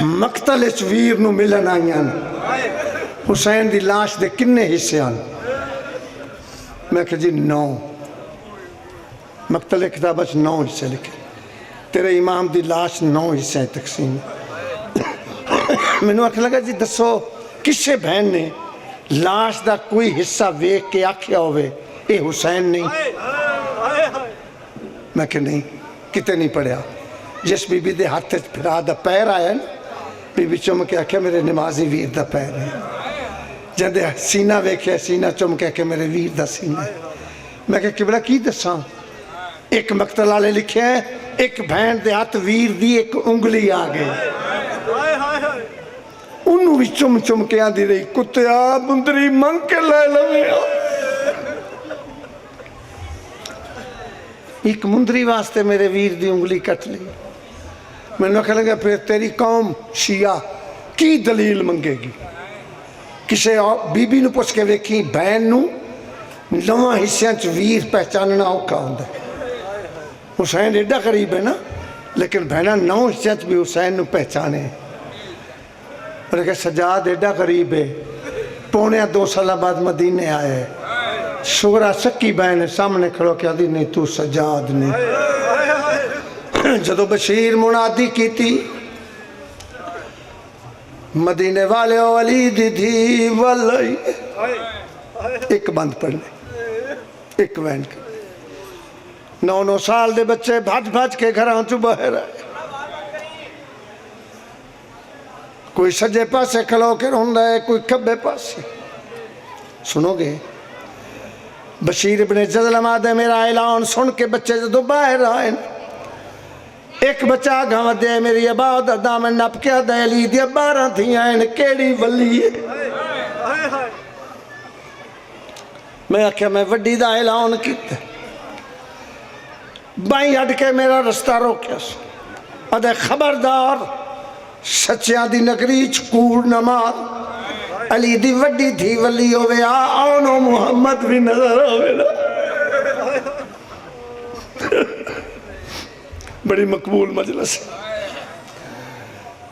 مقتل اچ ویر نو ملن آئیاں حسین دی لاش دے کنے حصے آن میں کہ جی 9 مقتل کتاب 9 حصے لکھے تیرے امام دی لاش 9 حصے تقسیم میں نے آکھ لگا جی دسو کسے بہن نے لاش دا کوئی حصہ ویک کے آکھیا ہوئے اے حسین نہیں؟ میں کہ نہیں، کتے نہیں پڑھیا۔ جس بی بی دے ہاتھ پھرا دا پیر آیا نا، بی بی چم کے آکھیا میرے نمازی ویر دا پیر ہے۔ جدے سینہ ویکھیا، سینہ چم کے آکھیا میرے ویر دا سینہ ہے۔ میں کہ قبلہ کی دساں؟ ایک مقتل والے لکھے ہیں ایک بہن دے ہاتھ ویر دی ایک انگلی آ گئی، انہوں بھی چم چم کے آدھی رہی کتیا بندری منگ کے لے لویا۔ ایک مندری واسطے میرے ویر دی انگلی کٹ لی۔ میں نے کہا لگا پھر تیری قوم شیعہ کی دلیل منگے گی؟ کسے بی بی نو پوچھ کے ویکھی بہن نو نواں حصیاں چ ویر پہچاننا اوکھا ہوندا ہے۔ حسین ایڈا قریب ہے نا، لیکن بہنہ نو حصیاں چ بھی حسین نو پہچانے۔ اور کہ سجاد ایڈا قریب ہے، پونے 2 سال بعد مدینے آئے، شورا سکی بہن سامنے کھڑو کیا دی نہیں تو سجاد نہیں۔ جدو بشیر منادی کی تھی مدینے والے علی دی دھی والی، ایک بند پڑھنے ایک بہن کا 9 سال دے بچے بھج بھج کے گھراں چو باہر آئے، کوئی سجے پاسے کھلو کے رہندا ہے، کوئی کھبے پاسے۔ سنو گے بشیر ابن جزلمہ دے میرا اعلان سن کے بچے جدو باہر آئے، ایک بچہ گھاں دے میری عبادت دامن نپ کے دے لی دی 12 تھی آئین کیڑی ولی ہے۔ میں آکھیا میں وڈی دا اعلان کیتے، بائیں ہٹ کے میرا رستہ روکیا سو، ادھے خبردار سچیاں دی نگری چکور نہ مار، علی دی وڈی تھی ولی ہوئے آنو محمد بھی نظر ہوئے نا۔ بڑی مقبول مجلس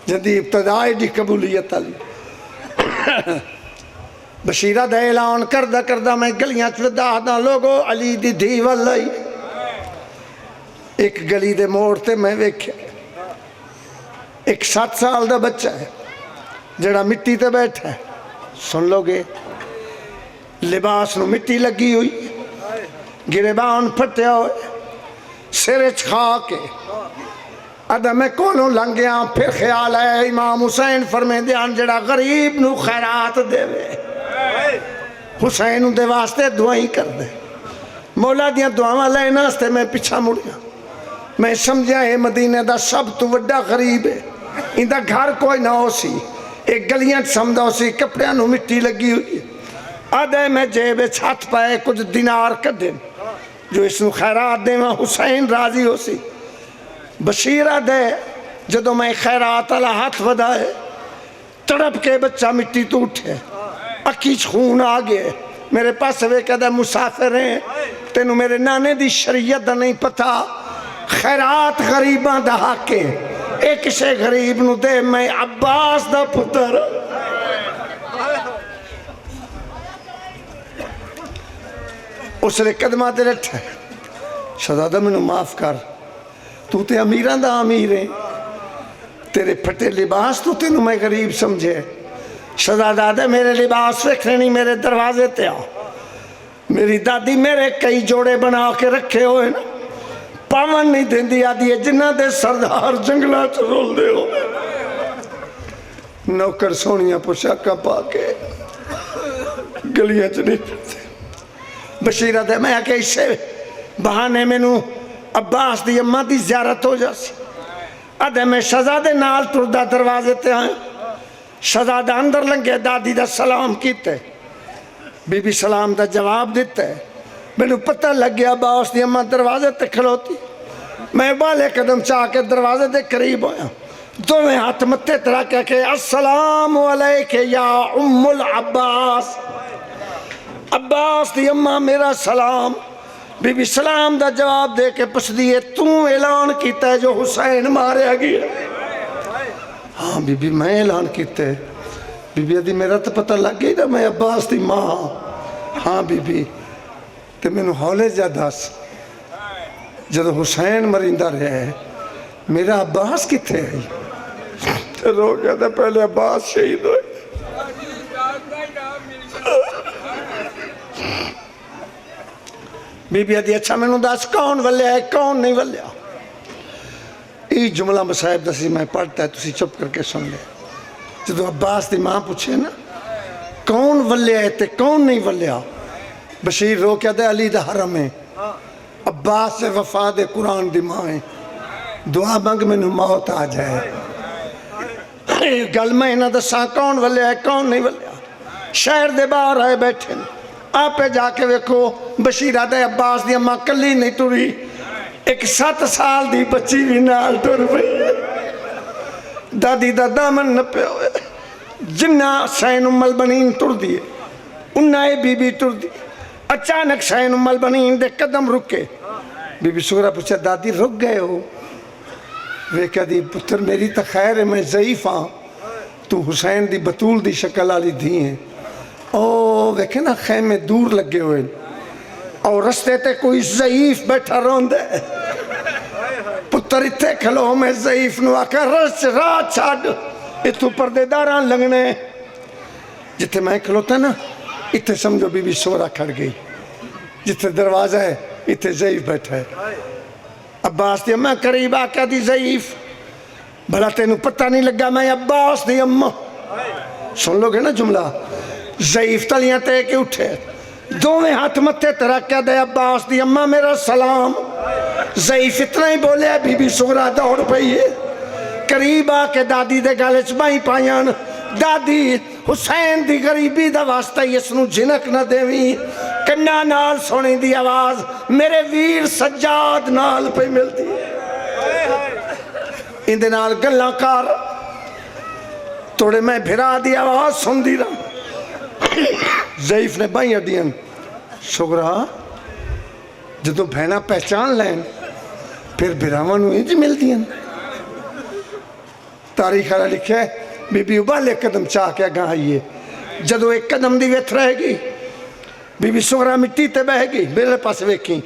جدی ابتدائی دی قبولیت علی۔ بشیرہ دے اعلان کردہ کردہ میں گلیاں چودہ دا لوگو علی دی دھی ولی۔ ایک گلی دے موڑتے میں ویکھے ایک 7 سال دا بچہ ہے جڑا مٹی تے بیٹھا ہے، سن لو گے لباس نو مٹی لگی ہوئی، گریبان پھٹیا ہوئے، سرچ کھا کے ادھا میں کونوں لنگیاں۔ پھر خیال ہے امام حسین فرمے دیان جڑا غریب نو خیرات دے وے، حسین دے واسطے دعائیں کر دے۔ مولا دیاں دعاواں لینا استے میں پیچھا مڑیا، میں سمجھا ہے مدینہ دا سب تو وڈا غریب ہے، ان دا گھر کوئی نہ ہو سی، ایک گلیاں سمدہ ہو سی، کپڑیاں نو مٹی لگی ہوئی۔ آدھے میں جیبے چھت پائے کچھ دینار کر دیں جو اس نو خیرات دیں، میں حسین راضی ہو سی۔ بشیرہ دے جدو میں خیرات اللہ ہاتھ ودائے، تڑپ کے بچہ مٹی تو اٹھے، اکیچ خون آگے میرے پاس وے کہتا مسافر ہیں، تینوں میرے نانے دی شریعت دا نہیں پتا، خیرات غریباں دا حق ہے، ایک سے غریب نو دے، میں عباس دا پتر۔ اس نے قدمہ دے رٹھا ہے، شہزادہ میں نو معاف کر، تو تے امیران دا امیر ہے، تیرے پھٹے لباس تو تینوں میں غریب سمجھے۔ شہزادہ دے میرے لباس رکھنے نہیں، میرے دروازے تے آؤ، میری دادی میرے کئی جوڑے بنا کے رکھے ہوئے نا، پاون نہیں دین دیا دیئے جنہ دے سردار جنگلہ چ رول دے ہو، نوکر سونیاں پوشاکہ پا کے گلیاں چ نہیں پھرتے۔ بشیرہ دے میں آکے اس سے بہانے میں نو عباس دی اماں دی زیارت ہو جاسی، ادھے میں شہزادے نال تردہ دروازے تے آئیں، شہزادہ اندر لنگے دادی دا سلام کیتے، بی بی سلام دا جواب دیتے، میں نو پتہ لگ گیا باس دی اماں دروازے تے کھلوتی، میں بالے قدم چاہ کے دروازے دے قریب ہویا، دو میں ہاتھ متے ترا کہ السلام علیکہ یا ام العباس، عباس دی اماں میرا سلام۔ بی بی سلام دا جواب دے کے پس دیئے تو اعلان کیتا ہے جو حسین ماریا گیا۔ ہاں بی بی میں اعلان کیتا ہے، بی بی ادھی میرا تو پتہ لگ گئی نا میں عباس دی ماں۔ ہاں بی بی تے میں نو ہولے جا دس جدو حسین مرندہ رہے میرا عباس کتے ہے؟ رو گیا تھا پہلے عباس شہید ہوئے۔ بی بی آدھی اچھا مینوں دس کون ولیا ہے کون نہیں ولیا. یہ جملہ مصاحب دسی میں پڑھتا ہے تسی چپ کر کے سن لے. جدو عباس دی ماں پوچھے نا کون ولیا ہے تے کون نہیں ولیا, بشیر رو کیا دے علی دا حرم ہے, عباس سے وفا دے قرآن دی ماں ہے, دعا منگ میں موت آ جائے. گل میں نہ دساں کون ولیا ہے کون نہیں ولیا. شہر دے باہر آئے بیٹھے آپ جا کے ویکھو بشیرہ دے عباس دی اماں کلی نہیں ٹری, ایک 7 سال دی بچی بھی نال ٹر پئی. دادی دا دامن نہ پہ ہوئے, جنہ حسین ام البنین ٹر دیے انہاں بی بی ٹر دی. اچانک حسین ام البنین دے قدم رکے. بی بی سغرا پوچھا دادی رک گئے ہو؟ وہ کہہ دی پتر میری تو خیر ہے میں ضعیف ہاں, تو حسین دی بطول دی شکل والی دھی ہیں. او ویکھے نا خیمے دور لگے ہوئے اور رستے تے کوئی ضعیف بیٹھا روندے. پتر اتھے کھلو میں ضعیف نو آکا رس راہ چھاڑ اتو پردے داران لگنے. جتے میں کھلوتا نا اتھے سمجھو بی بی سغرا کھڑ گئی, جتے دروازہ ہے اتھے ضعیف بیٹھا ہے. عباس دی اماں قریب آکا دی ضعیف, بھلا تینوں پتہ نہیں لگا میں عباس دی اماں. سن لو گے نا جملہ, ضعیف تلیاں تے کے اٹھے دوویں ہاتھ متھے ترک کے دے عباس دی اماں میرا سلام. ضعیف اتنا ہی بولے بی بی سغرا دوڑ پئی ہے, قریب آ کے دادی دے گالے چبائیں پائیاں. دادی حسین دی غریبی دا واسطہ اس نو جھنک نہ دیویں, کنا نال سونے دی آواز میرے ویر سجاد نال پہ ملتی ان دے نال گلاں کار توڑے میں بھرا دی آواز سن دی رہا. ضعیف نے بائیں اڈیاں سغرا جدو بہنا پہچان لین پھر بھراواں نو انج مل دیاں. تاریخ والا لکھے بی بی ابالے قدم چاہ کے گاں آئیے, جدو ایک قدم دی ویتھ رہے گی بی بی سغرا مٹی تے بہے گی, میرے پاس ویکھی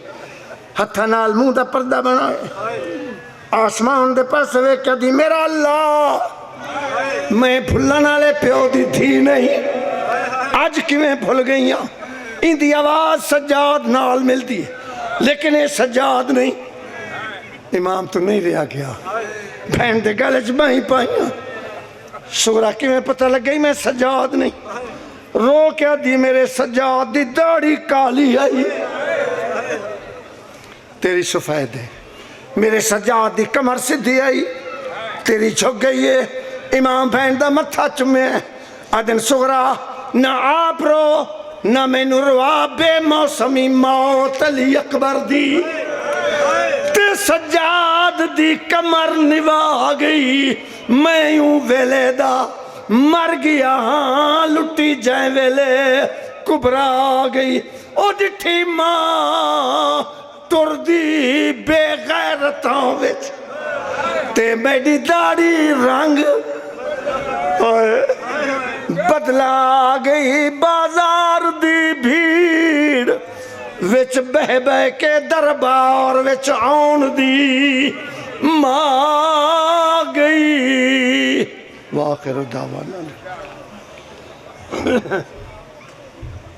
ہتھا نال منہ دا پردہ بنائے, آسمان دے پاس ویکھا دی میرا اللہ میں بھلن والے پیو دی تھی نہیں, آج کیویں بھول گئیاں. ان دی آواز سجاد نال ملتی ہے لیکن یہ سجاد نہیں. امام تو نہیں رہا گیا, بہن دے گالے چبائیں پائیاں. سغرا کیویں پتہ لگ گئی میں سجاد نہیں, رو کیا دی میرے سجاد دی داڑھی کالی آئی تیری سفید ہے, میرے سجاد دی کمر سدھی آئی تیری جھک گئی ہے. امام بہن دا متھا چمے آدن سغرا نہ آپ رو نہ میں نروا بے موسمی موت علی اکبر دی تے سجاد دی کمر نوا گئی. میں یوں ویلے دا مر گیا ہاں لٹی جائیں ویلے کبرا گئی. او ڈٹھی ماں تر دی بے غیرتاں وچ تے میری داڑھی رنگ بدلا گئی. بازار دی بھیڑ وچ بہ بہ کے دربار وچ آن دی ماں گئی. وآخر دعوانا